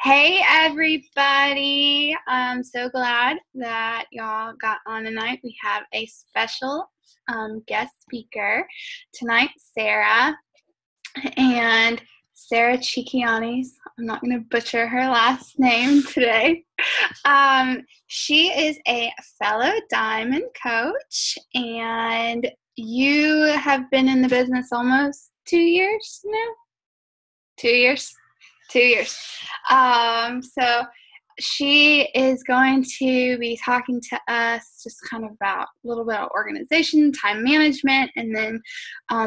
Hey everybody. I'm so glad that y'all got on tonight. We have a special guest speaker tonight, Sarah. And Sarah Chikianis. I'm not going to butcher her last name today. She is a fellow diamond coach, and you have been in the business almost 2 years now? 2 years? 2 years. So she is going to be talking to us just kind of about a little bit of organization, time management, and then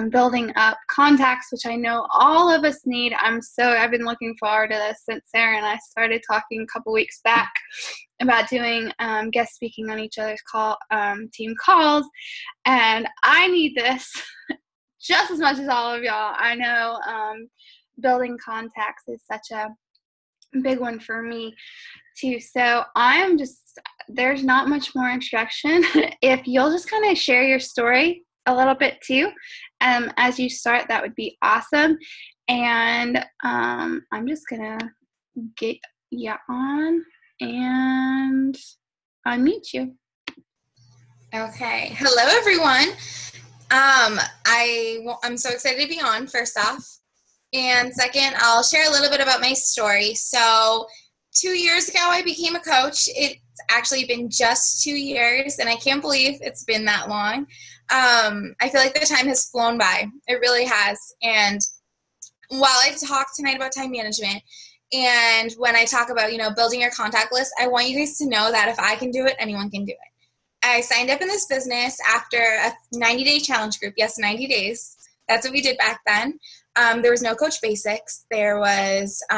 building up contacts, which I know all of us need. I've been looking forward to this since Sarah and I started talking a couple weeks back about doing guest speaking on each other's team calls, and I need this just as much as all of y'all. I know building contacts is such a big one for me too. So there's not much more introduction. If you'll just kind of share your story a little bit too, as you start, that would be awesome. And I'm just gonna get you on and unmute you. Okay. Hello, everyone. I'm so excited to be on, first off. And second, I'll share a little bit about my story. So 2 years ago, I became a coach. It's actually been just 2 years, and I can't believe it's been that long. I feel like the time has flown by. It really has. And while I talk tonight about time management, and when I talk about, building your contact list, I want you guys to know that if I can do it, anyone can do it. I signed up in this business after a 90-day challenge group. Yes, 90 days. That's what we did back then. There was no Coach Basics. It was a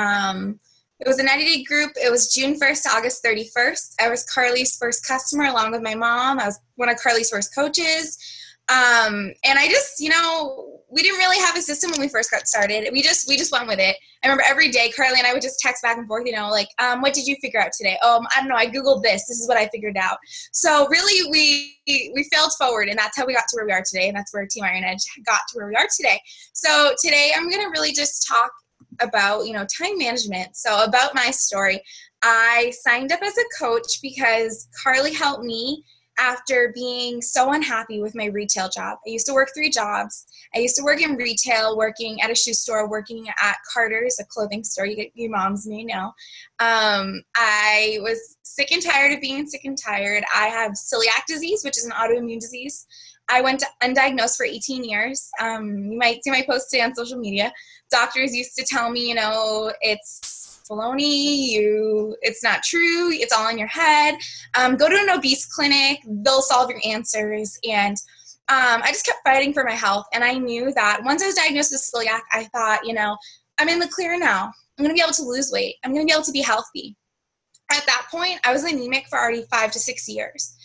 90-day group. It was June 1st to August 31st. I was Carly's first customer along with my mom. I was one of Carly's first coaches. And I just, we didn't really have a system when we first got started. We just went with it. I remember every day Carly and I would just text back and forth, what did you figure out today? I don't know. I Googled this. This is what I figured out. So really we failed forward, and that's how we got to where we are today. And that's where Team Iron Edge got to where we are today. So today I'm going to really just talk about, time management. So about my story, I signed up as a coach because Carly helped me after being so unhappy with my retail job. I used to work 3 jobs. I used to work in retail, working at a shoe store, working at Carter's, a clothing store. You moms may know. I was sick and tired of being sick and tired. I have celiac disease, which is an autoimmune disease. I went undiagnosed for 18 years. You might see my posts today on social media. Doctors used to tell me, it's baloney, it's not true, it's all in your head. Go to an obese clinic, they'll solve your answers. And I just kept fighting for my health. And I knew that once I was diagnosed with celiac, I thought, I'm in the clear now. I'm going to be able to lose weight. I'm going to be able to be healthy. At that point, I was anemic for already 5 to 6 years.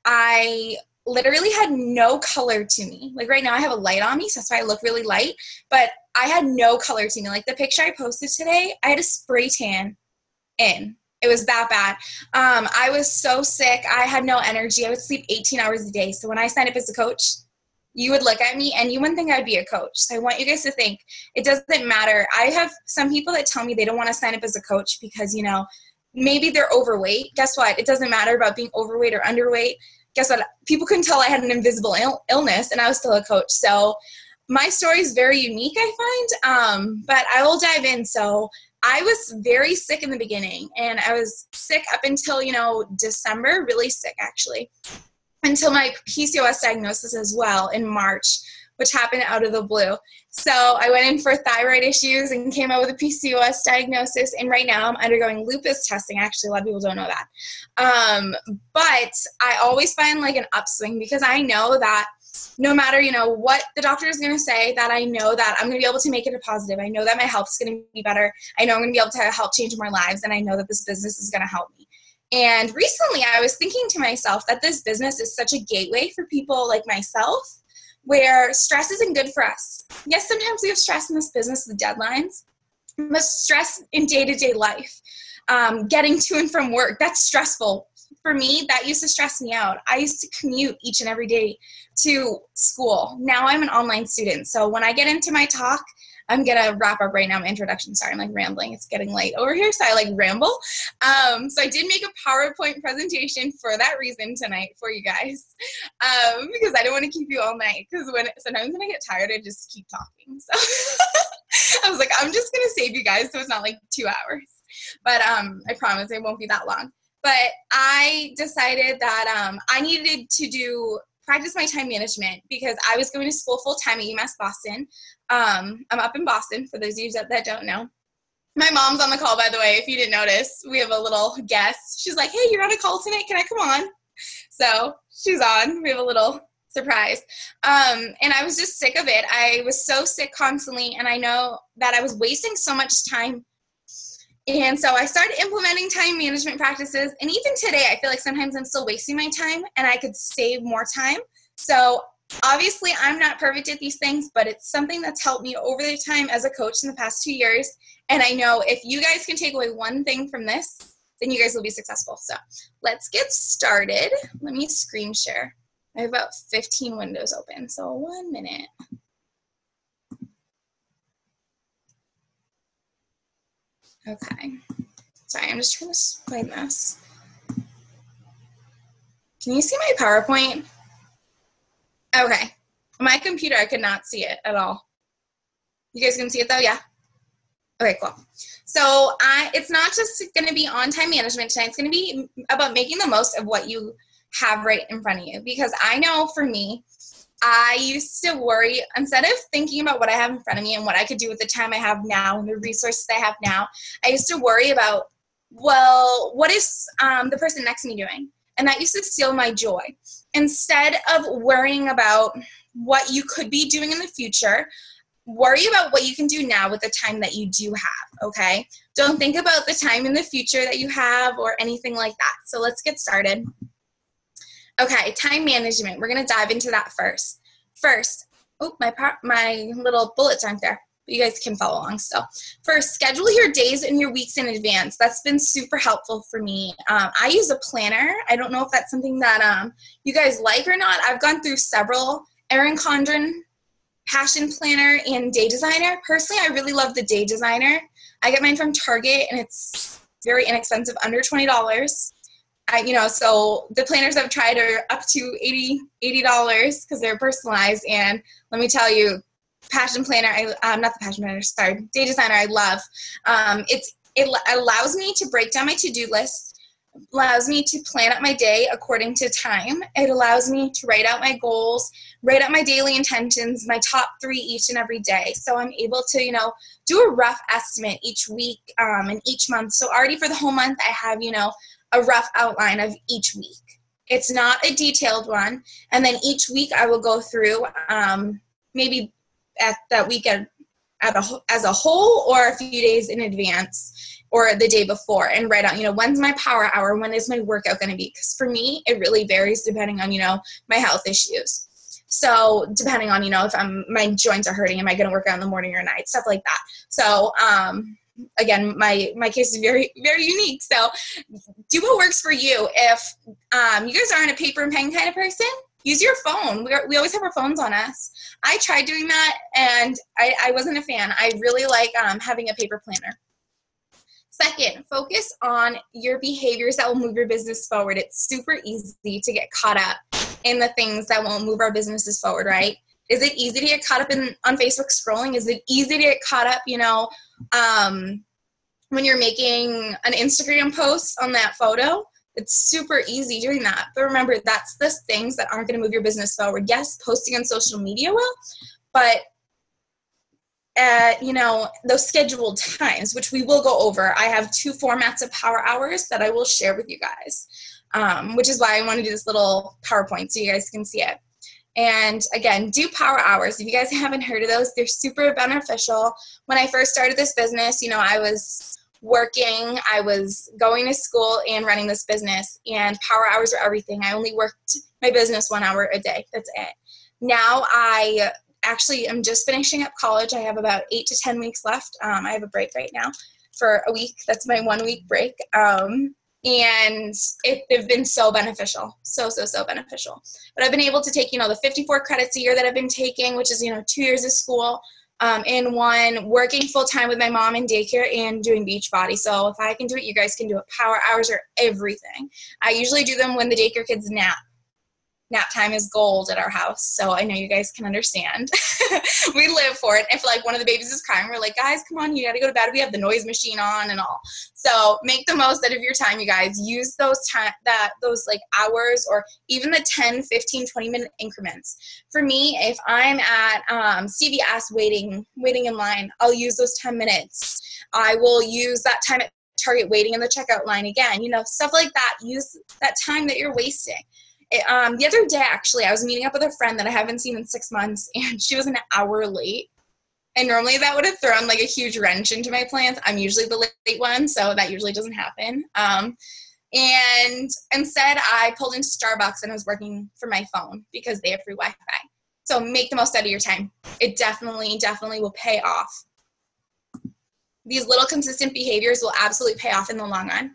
I literally had no color to me. Like right now I have a light on me, so that's why I look really light, but I had no color to me. Like the picture I posted today, I had a spray tan in. It was that bad. I was so sick. I had no energy. I would sleep 18 hours a day. So when I signed up as a coach, you would look at me and you wouldn't think I'd be a coach. So I want you guys to think it doesn't matter. I have some people that tell me they don't want to sign up as a coach because, maybe they're overweight. Guess what? It doesn't matter about being overweight or underweight. Guess what? People couldn't tell I had an invisible illness, and I was still a coach. So my story is very unique, I find, but I will dive in. So I was very sick in the beginning, and I was sick up until, December, really sick actually, until my PCOS diagnosis as well in March, which happened out of the blue. So I went in for thyroid issues and came out with a PCOS diagnosis. And right now I'm undergoing lupus testing. Actually, a lot of people don't know that. But I always find like an upswing because I know that no matter, what the doctor is going to say, that I know that I'm going to be able to make it a positive. I know that my health is going to be better. I know I'm going to be able to help change more lives. And I know that this business is going to help me. And recently I was thinking to myself that this business is such a gateway for people like myself, where stress isn't good for us. Yes, sometimes we have stress in this business with deadlines, but stress in day-to-day life, getting to and from work, that's stressful. For me, that used to stress me out. I used to commute each and every day to school. Now I'm an online student. So when I get into my talk, I'm going to wrap up right now my introduction. Sorry, I'm like rambling. It's getting late over here, so I like ramble. So I did make a PowerPoint presentation for that reason tonight for you guys, because I don't want to keep you all night, because sometimes when I get tired, I just keep talking. So I was like, I'm just going to save you guys so it's not like 2 hours. But I promise it won't be that long. But I decided that I needed to practice my time management because I was going to school full-time at UMass Boston. I'm up in Boston, for those of you that don't know. My mom's on the call, by the way, if you didn't notice. We have a little guest. She's like, hey, you're on a call tonight. Can I come on? So she's on. We have a little surprise. And I was just sick of it. I was so sick constantly, and I know that I was wasting so much time. And so I started implementing time management practices. And even today, I feel like sometimes I'm still wasting my time and I could save more time. So obviously, I'm not perfect at these things, but it's something that's helped me over the time as a coach in the past 2 years. And I know if you guys can take away one thing from this, then you guys will be successful. So let's get started. Let me screen share. I have about 15 windows open, so 1 minute. Okay. Sorry, I'm just trying to find this. Can you see my PowerPoint? Okay. My computer, I could not see it at all. You guys can see it though? Yeah? Okay, cool. So it's not just going to be on time management tonight. It's going to be about making the most of what you have right in front of you. Because I know for me, I used to worry, instead of thinking about what I have in front of me and what I could do with the time I have now and the resources I have now, I used to worry about, well, what is the person next to me doing? And that used to steal my joy. Instead of worrying about what you could be doing in the future, worry about what you can do now with the time that you do have, okay? Don't think about the time in the future that you have or anything like that. So let's get started. Okay, time management. We're going to dive into that first. Oh, my little bullets aren't there, but you guys can follow along still. First, schedule your days and your weeks in advance. That's been super helpful for me. I use a planner. I don't know if that's something that you guys like or not. I've gone through several. Erin Condren, Passion Planner, and Day Designer. Personally, I really love the Day Designer. I get mine from Target, and it's very inexpensive, under $20. So the planners I've tried are up to $80 because they're personalized. And let me tell you, Passion Planner, not the Passion Planner, sorry, Day Designer, I love. It allows me to break down my to-do list, allows me to plan out my day according to time. It allows me to write out my goals, write out my daily intentions, my top 3 each and every day. So I'm able to, do a rough estimate each week and each month. So already for the whole month, I have, a rough outline of each week. It's not a detailed one. And then each week I will go through maybe at that weekend as a whole or a few days in advance or the day before and write out, when's my power hour? When is my workout going to be? Because for me, it really varies depending on, my health issues. So depending on, if my joints are hurting, am I going to work out in the morning or night? Stuff like that. So, again, my case is very, very unique. So do what works for you. If you guys aren't a paper and pen kind of person, use your phone. We always have our phones on us. I tried doing that, and I wasn't a fan. I really like having a paper planner. Second, focus on your behaviors that will move your business forward. It's super easy to get caught up in the things that won't move our businesses forward, right? Is it easy to get caught up on Facebook scrolling? Is it easy to get caught up, when you're making an Instagram post on that photo? It's super easy doing that. But remember, that's the things that aren't going to move your business forward. Yes, posting on social media will, but those scheduled times, which we will go over. I have 2 formats of power hours that I will share with you guys, which is why I want to do this little PowerPoint so you guys can see it. And again, do power hours. If you guys haven't heard of those, they're super beneficial. When I first started this business, I was working, I was going to school and running this business, and power hours are everything. I only worked my business 1 hour a day. That's it. Now I actually am just finishing up college. I have about 8 to 10 weeks left. I have a break right now for a week. That's my 1 week break. And they've been so beneficial, so beneficial. But I've been able to take, the 54 credits a year that I've been taking, which is, 2 years of school, in one working full-time with my mom in daycare and doing Beachbody. So if I can do it, you guys can do it. Power hours are everything. I usually do them when the daycare kids nap. Nap time is gold at our house, so I know you guys can understand. We live for it. If like one of the babies is crying, we're like, guys, come on, you gotta go to bed. We have the noise machine on and all. So make the most out of your time, you guys. Use those like hours or even the 10, 15, 20-minute increments. For me, if I'm at CVS waiting in line, I'll use those 10 minutes. I will use that time at Target waiting in the checkout line again. Stuff like that. Use that time that you're wasting. The other day, actually, I was meeting up with a friend that I haven't seen in 6 months, and she was an hour late. And normally that would have thrown like a huge wrench into my plans. I'm usually the late one, so that usually doesn't happen. And instead, I pulled into Starbucks and I was working from my phone because they have free Wi-Fi. So make the most out of your time. It definitely will pay off. These little consistent behaviors will absolutely pay off in the long run.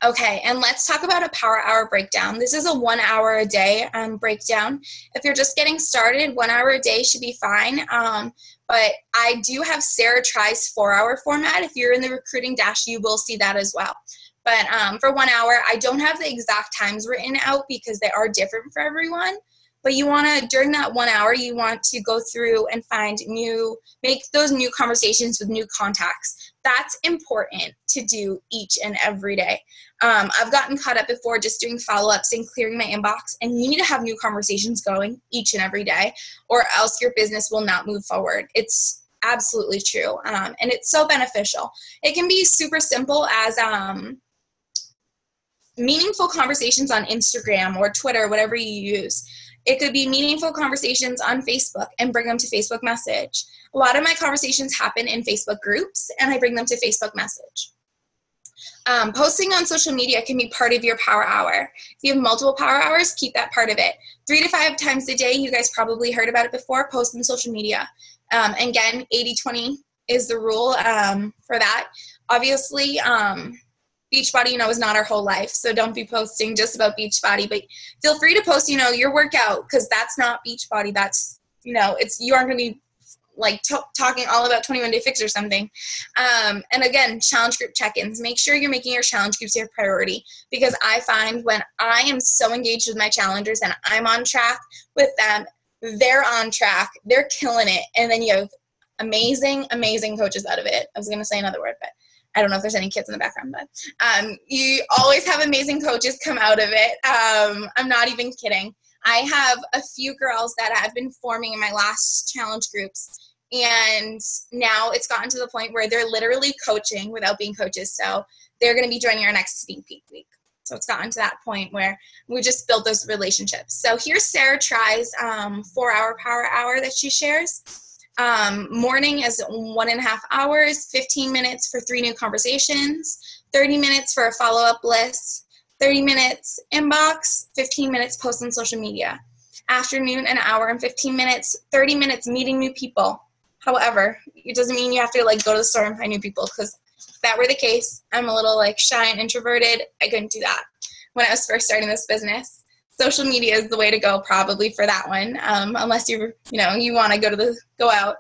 Okay, and let's talk about a power hour breakdown. This is a 1 hour a day breakdown. If you're just getting started, 1 hour a day should be fine. But I do have Sarah Tries 4-hour format. If you're in the recruiting dash, you will see that as well. But for 1 hour, I don't have the exact times written out because they are different for everyone. But you want to, during that 1 hour, you want to go through and make those new conversations with new contacts. That's important to do each and every day. I've gotten caught up before just doing follow-ups and clearing my inbox, and you need to have new conversations going each and every day, or else your business will not move forward. It's absolutely true, and it's so beneficial. It can be super simple as meaningful conversations on Instagram or Twitter, whatever you use. It could be meaningful conversations on Facebook and bring them to Facebook Message. A lot of my conversations happen in Facebook groups, and I bring them to Facebook Message. Posting on social media can be part of your power hour. If you have multiple power hours, keep that part of it. 3 to 5 times a day, you guys probably heard about it before, post on social media. Again, 80-20 is the rule for that. Obviously, Beachbody, is not our whole life, so don't be posting just about Beachbody, but feel free to post, your workout, because that's not Beachbody. That's, you aren't going to be like talking all about 21 Day Fix or something. And again, challenge group check-ins. Make sure you're making your challenge groups your priority, because I find when I am so engaged with my challengers and I'm on track with them, they're on track, they're killing it, and then you have amazing coaches out of it. I was going to say another word, but I don't know if there's any kids in the background, but you always have amazing coaches come out of it. I'm not even kidding. I have a few girls that I've been forming in my last challenge groups, and now it's gotten to the point where they're literally coaching without being coaches. So they're going to be joining our next Sneak Peek week. So it's gotten to that point where we just built those relationships. So here's Sarah Tries 4-hour power hour that she shares. Morning is 1.5 hours, 15 minutes for 3 new conversations, 30 minutes for a follow-up list, 30 minutes inbox, 15 minutes post on social media. Afternoon, 1 hour and 15 minutes, 30 minutes meeting new people. However, it doesn't mean you have to go to the store and find new people, because if that were the case, I'm a little shy and introverted. I couldn't do that when I was first starting this business. Social media is the way to go probably for that one, unless you want to go out.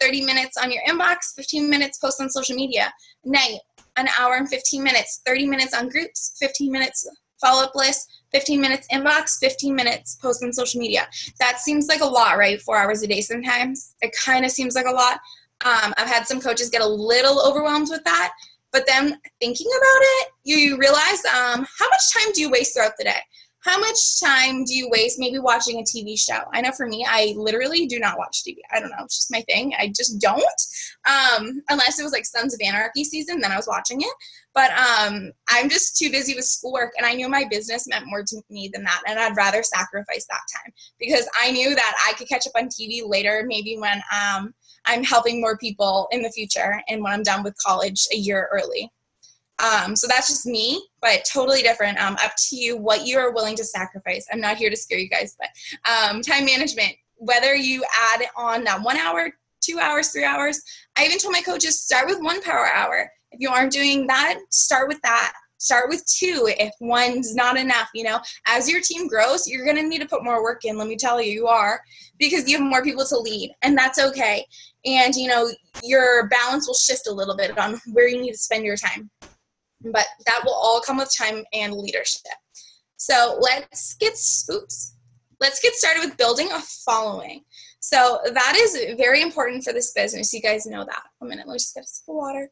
30 minutes on your inbox, 15 minutes post on social media. Night, 1 hour and 15 minutes, 30 minutes on groups, 15 minutes follow-up list, 15 minutes inbox, 15 minutes post on social media. That seems like a lot, right? 4 hours a day sometimes. It kind of seems like a lot. I've had some coaches get a little overwhelmed with that, but then thinking about it, you realize how much time do you waste throughout the day? How much time do you waste maybe watching a TV show? I know for me, I literally do not watch TV. I don't know. It's just my thing. I just don't. Unless it was Sons of Anarchy season, then I was watching it. But I'm just too busy with schoolwork, and I knew my business meant more to me than that, and I'd rather sacrifice that time, because I knew that I could catch up on TV later, maybe when I'm helping more people in the future and when I'm done with college a year early. So that's just me, but totally different. Up to you what you are willing to sacrifice. I'm not here to scare you guys, but time management, whether you add on that 1 hour, 2 hours, 3 hours. I even told my coaches, start with 1 power hour. If you aren't doing that, start with that. Start with 2 if one's not enough, As your team grows, you're going to need to put more work in, let me tell you, you are, because you have more people to lead, and that's okay. And, your balance will shift a little bit on where you need to spend your time. But that will all come with time and leadership. So let's get started with building a following. So that is very important for this business. You guys know that. A minute, let me just get a sip of water.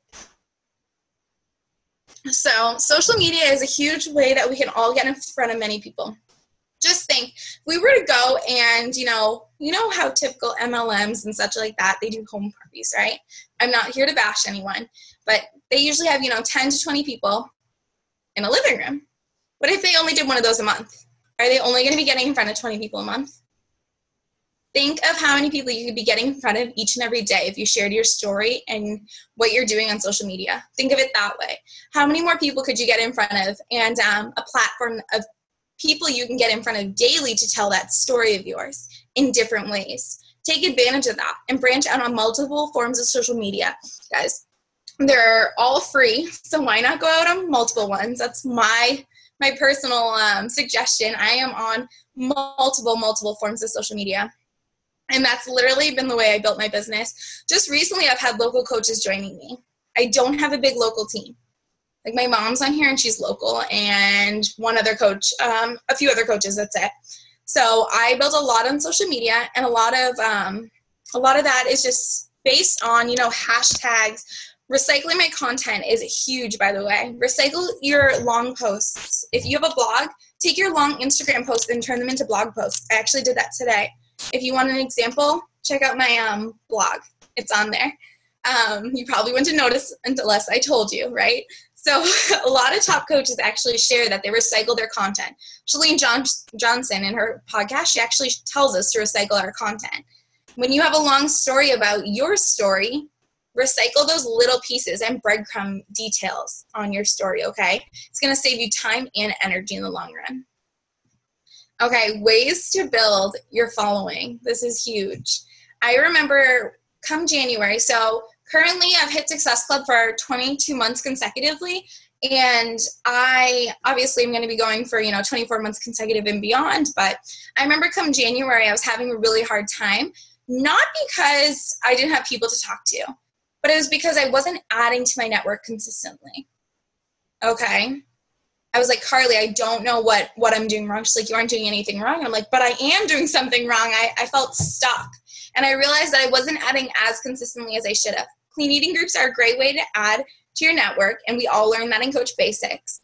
So social media is a huge way that we can all get in front of many people. Just think, if we were to go and, you know how typical MLMs and such like that, they do home parties, right? I'm not here to bash anyone, but they usually have, 10 to 20 people in a living room. What if they only did one of those a month? Are they only going to be getting in front of 20 people a month? Think of how many people you could be getting in front of each and every day if you shared your story and what you're doing on social media. Think of it that way. How many more people could you get in front of, and a platform of people you can get in front of daily to tell that story of yours in different ways. Take advantage of that and branch out on multiple forms of social media. Guys, they're all free, so why not go out on multiple ones? That's my personal suggestion. I am on multiple forms of social media. And that's literally been the way I built my business. Just recently, I've had local coaches joining me. I don't have a big local team. Like my mom's on here and she's local, and one other coach, a few other coaches, that's it. So I built a lot on social media, and a lot of that is just based on, hashtags. Recycling my content is huge, by the way. Recycle your long posts. If you have a blog, take your long Instagram posts and turn them into blog posts. I actually did that today. If you want an example, check out my blog. It's on there. You probably wouldn't notice unless I told you, right? So a lot of top coaches actually share that they recycle their content. Chalene Johnson, in her podcast, she actually tells us to recycle our content. When you have a long story about your story, recycle those little pieces and breadcrumb details on your story, okay? It's going to save you time and energy in the long run. Okay, ways to build your following. This is huge. I remember come January, so currently I've hit Success Club for 22 months consecutively, and I obviously am going to be going for 24 months consecutive and beyond. But I remember come January I was having a really hard time, not because I didn't have people to talk to, but it was because I wasn't adding to my network consistently. Okay, I was like, Carly, I don't know what I'm doing wrong. She's like, you aren't doing anything wrong. I'm like, but I am doing something wrong. I felt stuck, and I realized that I wasn't adding as consistently as I should have. Clean eating groups are a great way to add to your network, and we all learn that in Coach Basics.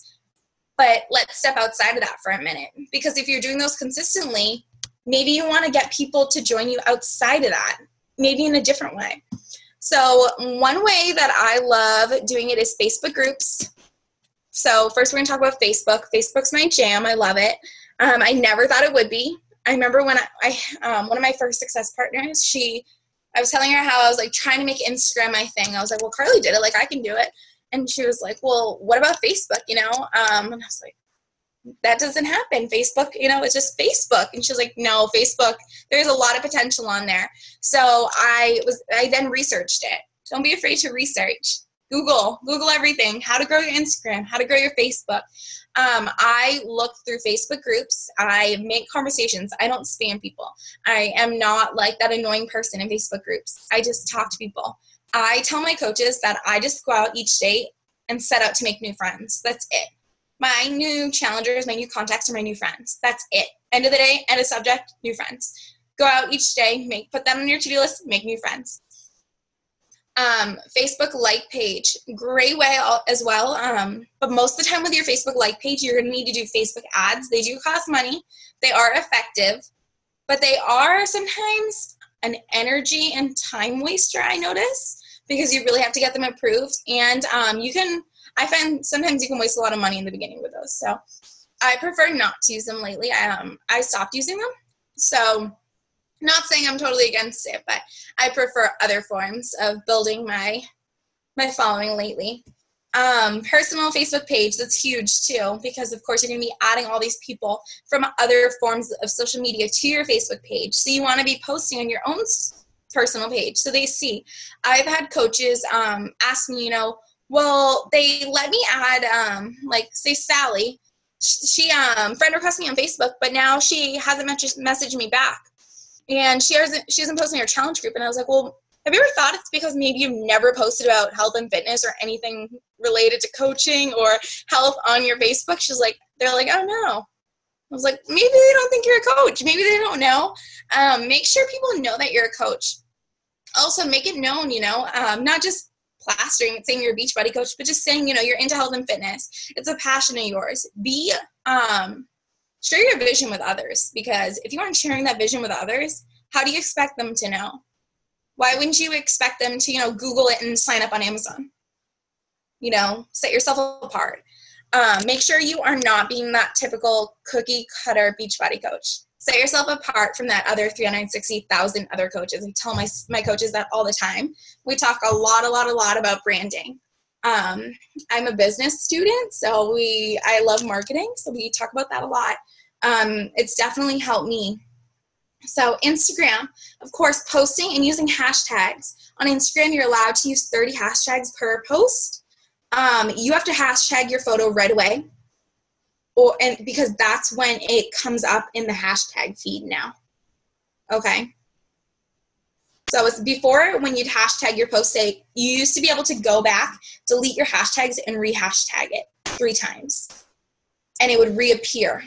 But let's step outside of that for a minute, because if you're doing those consistently, maybe you want to get people to join you outside of that, maybe in a different way. So one way that I love doing it is Facebook groups. So first we're going to talk about Facebook. Facebook's my jam. I love it. I never thought it would be. I remember when one of my first success partners, I was telling her how I was like trying to make Instagram my thing. I was like, well, Carly did it, like I can do it. And she was like, well, what about Facebook, And I was like, that doesn't happen. Facebook, it's just Facebook. And she was like, no, Facebook, there's a lot of potential on there. So I then researched it. Don't be afraid to research. Google everything, how to grow your Instagram, how to grow your Facebook. I look through Facebook groups. I make conversations. I don't spam people. I am not like that annoying person in Facebook groups. I just talk to people. I tell my coaches that I just go out each day and set out to make new friends. That's it. My new challengers, my new contacts are my new friends. That's it. End of the day, end of subject, new friends. Go out each day, put them on your to-do list, make new friends. Facebook like page, great way as well. But most of the time with your Facebook like page, you're going to need to do Facebook ads. They do cost money. They are effective, but they are sometimes an energy and time waster, I notice, because you really have to get them approved. And I find sometimes you can waste a lot of money in the beginning with those. So I prefer not to use them lately. I stopped using them. So not saying I'm totally against it, but I prefer other forms of building my following lately. Personal Facebook page, that's huge too, because of course you're going to be adding all these people from other forms of social media to your Facebook page. So you want to be posting on your own personal page so they see. I've had coaches ask me, Well, they let me add, like, say Sally, she friend requested me on Facebook, but now she hasn't messaged me back. And she isn't posting her challenge group. And I was like, well, have you ever thought it's because maybe you've never posted about health and fitness or anything related to coaching or health on your Facebook? They're like, oh, no. I was like, maybe they don't think you're a coach. Maybe they don't know. Make sure people know that you're a coach. Also, make it known, not just plastering it, saying you're a Beachbody coach, but just saying, you're into health and fitness. It's a passion of yours. Share your vision with others, because if you aren't sharing that vision with others, how do you expect them to know? Why wouldn't you expect them to, Google it and sign up on Amazon? Set yourself apart. Make sure you are not being that typical cookie cutter Beachbody coach. Set yourself apart from that other 360,000 other coaches. I tell my coaches that all the time. We talk a lot about branding. I'm a business student, so I love marketing, so we talk about that a lot. It's definitely helped me. So Instagram, of course, posting and using hashtags. On Instagram, you're allowed to use 30 hashtags per post. You have to hashtag your photo right away, because that's when it comes up in the hashtag feed now. Okay. So it's before, when you'd hashtag your post, say, you used to be able to go back, delete your hashtags, and re-hashtag it 3 times. And it would reappear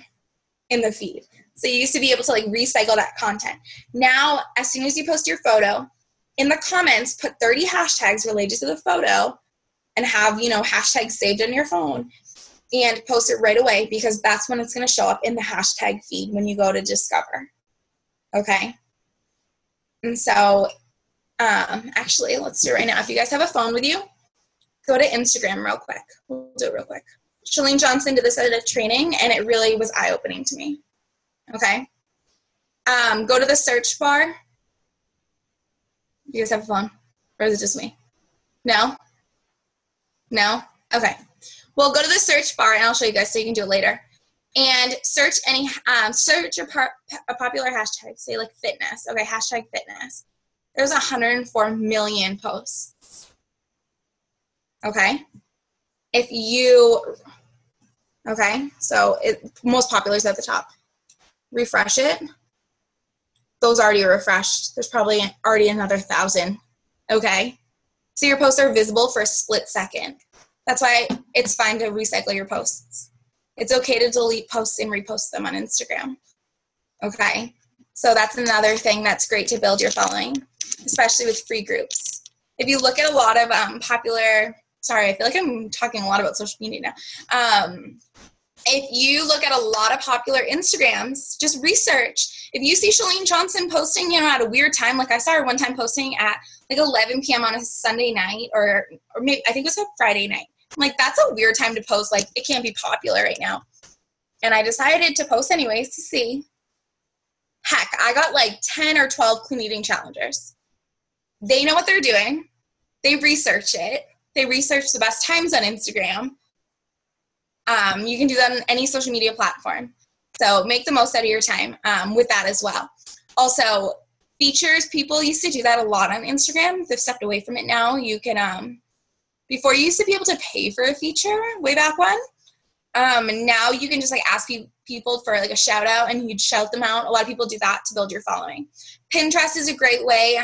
in the feed. So you used to be able to recycle that content. Now, as soon as you post your photo, in the comments, put 30 hashtags related to the photo and have, hashtags saved on your phone, and post it right away, because that's when it's going to show up in the hashtag feed when you go to discover. Okay. And so, actually, let's do it right now. If you guys have a phone with you, go to Instagram real quick. We'll do it real quick. Chalene Johnson did this at a training, and it really was eye-opening to me. Okay. Go to the search bar. You guys have a phone? Or is it just me? No? No? Okay. Well, go to the search bar, and I'll show you guys so you can do it later. And search a popular hashtag, say fitness. Okay, hashtag fitness. There's 104 million posts. Okay? So most popular is at the top. Refresh it. Those already refreshed. There's probably already another 1,000. Okay? So your posts are visible for a split second. That's why it's fine to recycle your posts. It's okay to delete posts and repost them on Instagram. Okay? So that's another thing that's great to build your following, especially with free groups. If you look at a lot of I feel like I'm talking a lot about social media now. If you look at a lot of popular Instagrams, just research. If you see Chalene Johnson posting, at a weird time, like I saw her one time posting at 11 p.m. on a Sunday night, or maybe I think it was a Friday night. I'm like, that's a weird time to post. It can't be popular right now. And I decided to post anyways to see. Heck, I got 10 or 12 clean eating challengers. They know what they're doing. They research it. They research the best times on Instagram. You can do that on any social media platform. So make the most out of your time with that as well. Also, features, people used to do that a lot on Instagram. They've stepped away from it now. You can, before you used to be able to pay for a feature way back when. Now you can just ask people for a shout out, and you'd shout them out. A lot of people do that to build your following. Pinterest is a great way.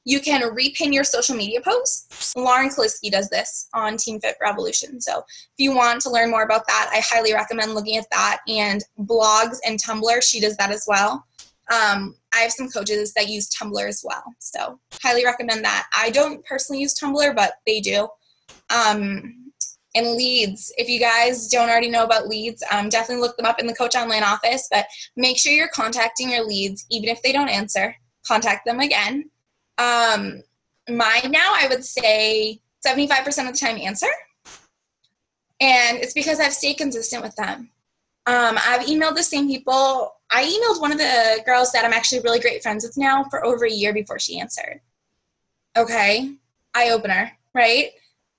You can repin your social media posts. Lauren Kaliski does this on Team Fit Revolution. So if you want to learn more about that, I highly recommend looking at that. And blogs and Tumblr, she does that as well. I have some coaches that use Tumblr as well. So highly recommend that. I don't personally use Tumblr, but they do. And leads. If you guys don't already know about leads, definitely look them up in the Coach Online office. But make sure you're contacting your leads. Even if they don't answer, contact them again. Mine now, I would say 75% of the time answer. And it's because I've stayed consistent with them. I've emailed the same people. I emailed one of the girls that I'm actually really great friends with now for over a year before she answered. Okay. Eye-opener, right?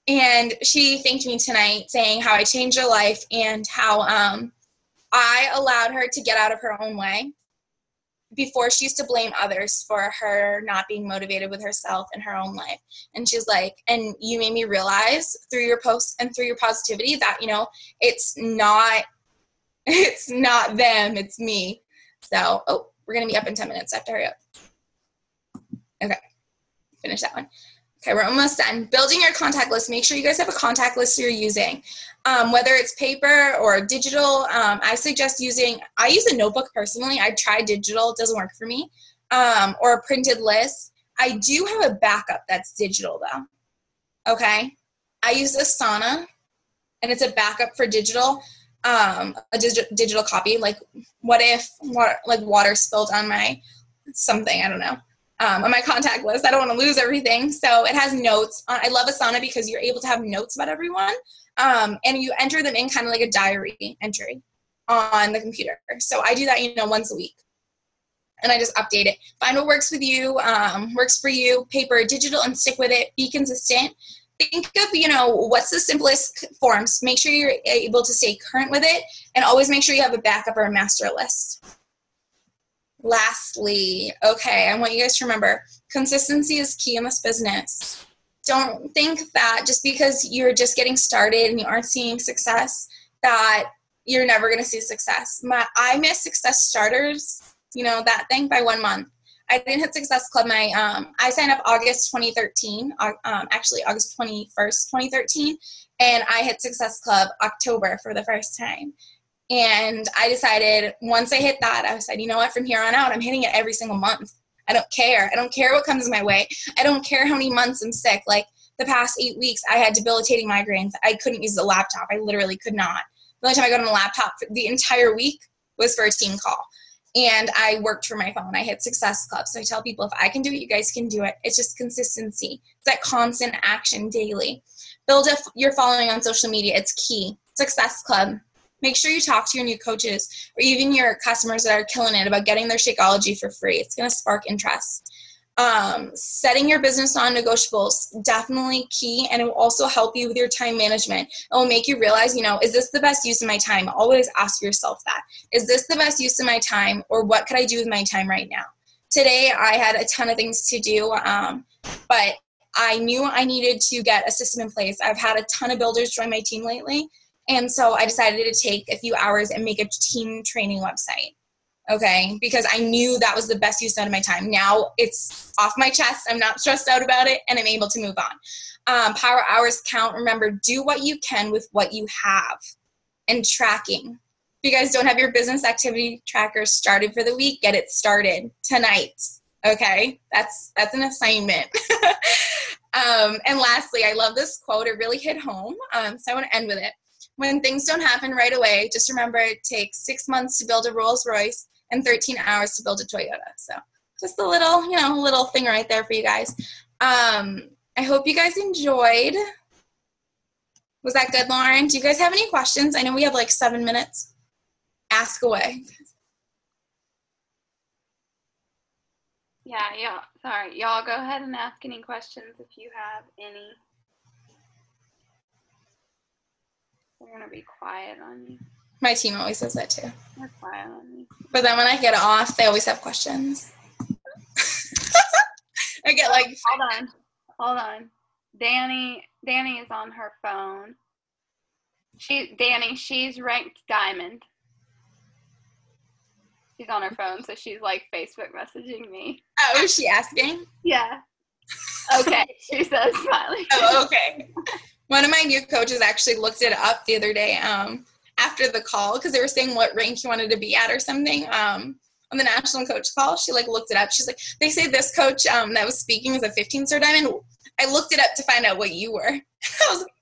And she thanked me tonight saying how I changed her life and how I allowed her to get out of her own way before she used to blame others for her not being motivated with herself in her own life. And she's like, and you made me realize through your posts and through your positivity that, it's not them, it's me. So, we're going to be up in 10 minutes. I have to hurry up. Okay. Finish that one. Okay, we're almost done. Building your contact list. Make sure you guys have a contact list you're using. Whether it's paper or digital, I use a notebook personally. I tried digital, it doesn't work for me. Or a printed list. I do have a backup that's digital though. Okay. I use Asana, and it's a backup for digital, a digital copy. Like, what if water spilled on my something, I don't know. On my contact list. I don't want to lose everything. So it has notes. I love Asana because you're able to have notes about everyone. And you enter them in kind of like a diary entry on the computer. So I do that, once a week. And I just update it. Find what works with you, works for you, paper, digital, and stick with it. Be consistent. Think of, what's the simplest forms. Make sure you're able to stay current with it. And always make sure you have a backup or a master list. Lastly, I want you guys to remember, consistency is key in this business. Don't think that just because you're just getting started and you aren't seeing success, that you're never going to see success. I missed Success Starters, that thing, by 1 month. I didn't hit Success Club. I signed up August 2013, actually August 21st, 2013, and I hit Success Club October for the first time. And I decided once I hit that, I said, you know what, from here on out, I'm hitting it every single month. I don't care. I don't care what comes my way. I don't care how many months I'm sick. Like the past 8 weeks, I had debilitating migraines. I couldn't use the laptop. I literally could not. The only time I got on the laptop for the entire week was for a team call. And I worked from my phone. I hit Success Club. So I tell people, if I can do it, you guys can do it. It's just consistency. It's that constant action daily. Build your following on social media. It's key. Success Club. Make sure you talk to your new coaches or even your customers that are killing it about getting their Shakeology for free. It's going to spark interest. Setting your business non-negotiables, definitely key, and it will also help you with your time management. It will make you realize, is this the best use of my time? Always ask yourself that. Is this the best use of my time, or what could I do with my time right now? Today, I had a ton of things to do, but I knew I needed to get a system in place. I've had a ton of builders join my team lately. And so I decided to take a few hours and make a team training website, because I knew that was the best use of my time. Now it's off my chest. I'm not stressed out about it, and I'm able to move on. Power hours count. Remember, do what you can with what you have. And tracking. If you guys don't have your business activity tracker started for the week, get it started tonight, okay? That's an assignment. And lastly, I love this quote. It really hit home, so I want to end with it. When things don't happen right away, just remember it takes 6 months to build a Rolls Royce and 13 hours to build a Toyota. So just a little thing right there for you guys. I hope you guys enjoyed. Was that good, Lauren? Do you guys have any questions? I know we have like 7 minutes. Ask away. Yeah, sorry. Y'all go ahead and ask any questions if you have any. They're going to be quiet on you. My team always says that too. They're quiet on me. But then when I get off, they always have questions. I get like... Hold on. Danny is on her phone. She's ranked diamond. She's on her phone, so she's like Facebook messaging me. Oh, is she asking? Yeah. Okay, she says smiling. Oh, okay. One of my new coaches actually looked it up the other day after the call because they were saying what rank you wanted to be at or something on the national coach call. She like looked it up. She's like, they say this coach that was speaking is a 15-star diamond. I looked it up to find out what you were. I was like,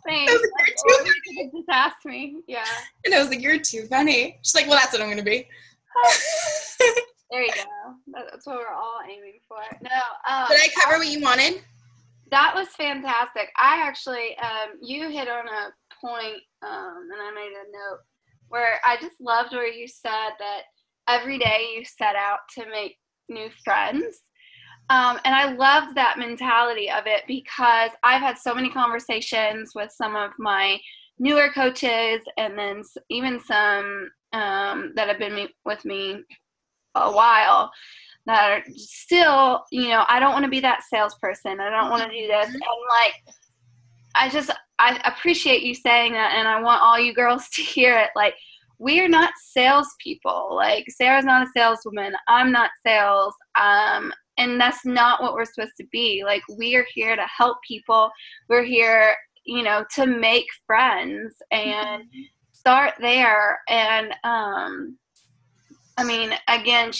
thanks. I was like, you're too funny. Just ask me. Yeah. And I was like, you're too funny. She's like, well, that's what I'm going to be. There you go. That's what we're all aiming for. No. Did I cover what you wanted? That was fantastic. I actually, you hit on a point, and I made a note, where I just loved where you said that every day you set out to make new friends. And I loved that mentality of it because I've had so many conversations with some of my newer coaches and then even some that have been with me a while that are still, I don't want to be that salesperson. I don't want to do this. And I appreciate you saying that, and I want all you girls to hear it. Like, we are not salespeople. Like, Sarah's not a saleswoman. I'm not sales. And that's not what we're supposed to be. Like, we are here to help people. We're here, to make friends and start there. And, again,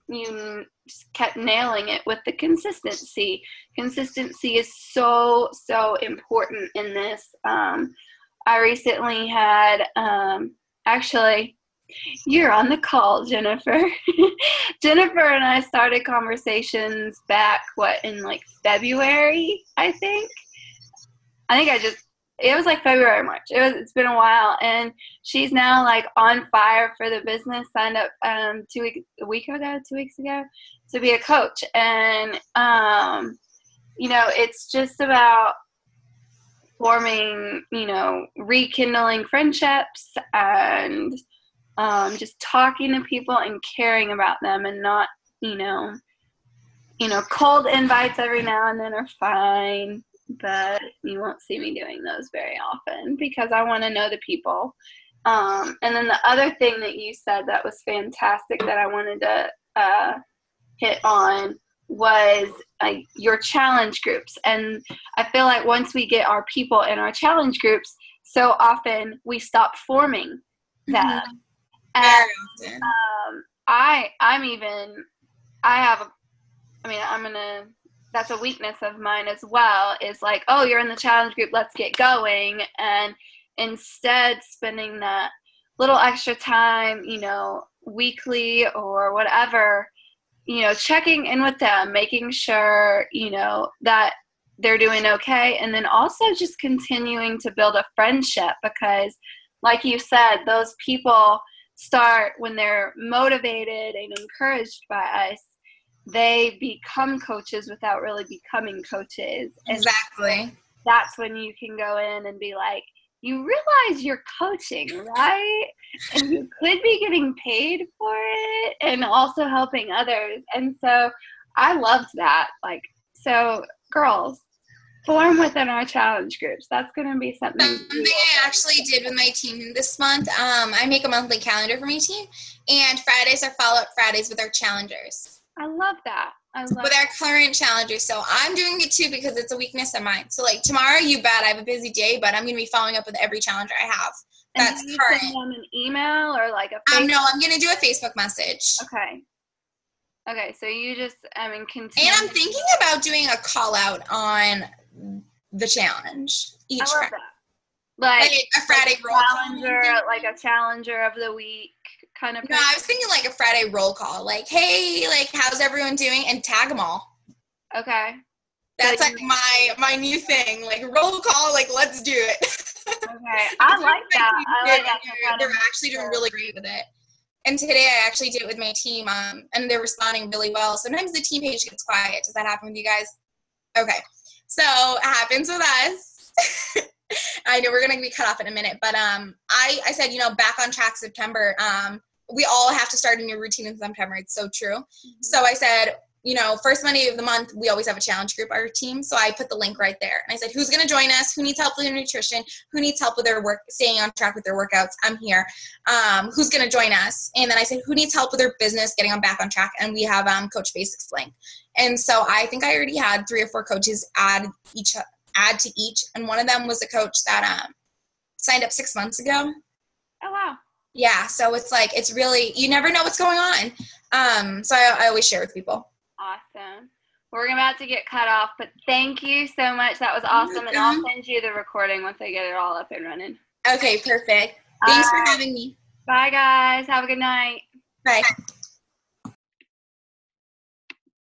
you just kept nailing it with the consistency. Consistency is so, so important in this. I recently had, actually, you're on the call, Jennifer. Jennifer and I started conversations back, in February, I think. It was February, March. It's been a while, and she's now on fire for the business. Signed up 2 weeks ago to be a coach, and it's just about forming, rekindling friendships and just talking to people and caring about them, and not cold invites every now and then are fine. But you won't see me doing those very often because I want to know the people. And then the other thing that you said that was fantastic that I wanted to hit on was your challenge groups. And I feel like once we get our people in our challenge groups, so often we stop forming them. And that's a weakness of mine as well, is oh, you're in the challenge group, let's get going. And instead spending that little extra time, weekly or whatever, checking in with them, making sure, that they're doing okay. And then also just continuing to build a friendship, because like you said, those people start when they're motivated and encouraged by us. They become coaches without really becoming coaches. Exactly. That's when you can go in and be like, you realize you're coaching, right? And you could be getting paid for it and also helping others. And so I loved that. So girls, form within our challenge groups. That's going to be something. Something I actually did with my team this month. I make a monthly calendar for my team, and Fridays are follow-up Fridays with our challengers. I love that. With our current challengers. So I'm doing it too because it's a weakness of mine. So tomorrow, you bet, I have a busy day, but I'm going to be following up with every challenger I have. And that's do you current. Send them an email or a Facebook? No, I'm going to do a Facebook message. Okay, so you just, continue. And I'm thinking about doing a call out on the challenge each Friday. Like a Friday roll challenger, like a challenger of the week kind of person. No, I was thinking a Friday roll call. Hey, how's everyone doing? And tag them all. Okay. That's my new thing. Roll call, let's do it. Okay. I like that. They're actually doing really great with it. And today I actually did it with my team, and they're responding really well. Sometimes the team page gets quiet. Does that happen with you guys? Okay. So it happens with us. I know we're going to be cut off in a minute, but I said, back on track September. We all have to start a new routine in September. It's so true. Mm-hmm. So I said, first Monday of the month, we always have a challenge group, our team. So I put the link right there. And I said, who's going to join us? Who needs help with their nutrition? Who needs help with their work, staying on track with their workouts? I'm here. Who's going to join us? And then I said, who needs help with their business, getting on back on track? And we have Coach Basics link. And so I think I already had 3 or 4 coaches add to each. And one of them was a coach that signed up 6 months ago. Oh, wow. Yeah. So it's really, you never know what's going on. So I always share with people. Awesome. We're about to get cut off, but thank you so much. That was awesome. And I'll send you the recording once I get it all up and running. Okay, perfect. Thanks for having me. Bye, guys. Have a good night. Bye.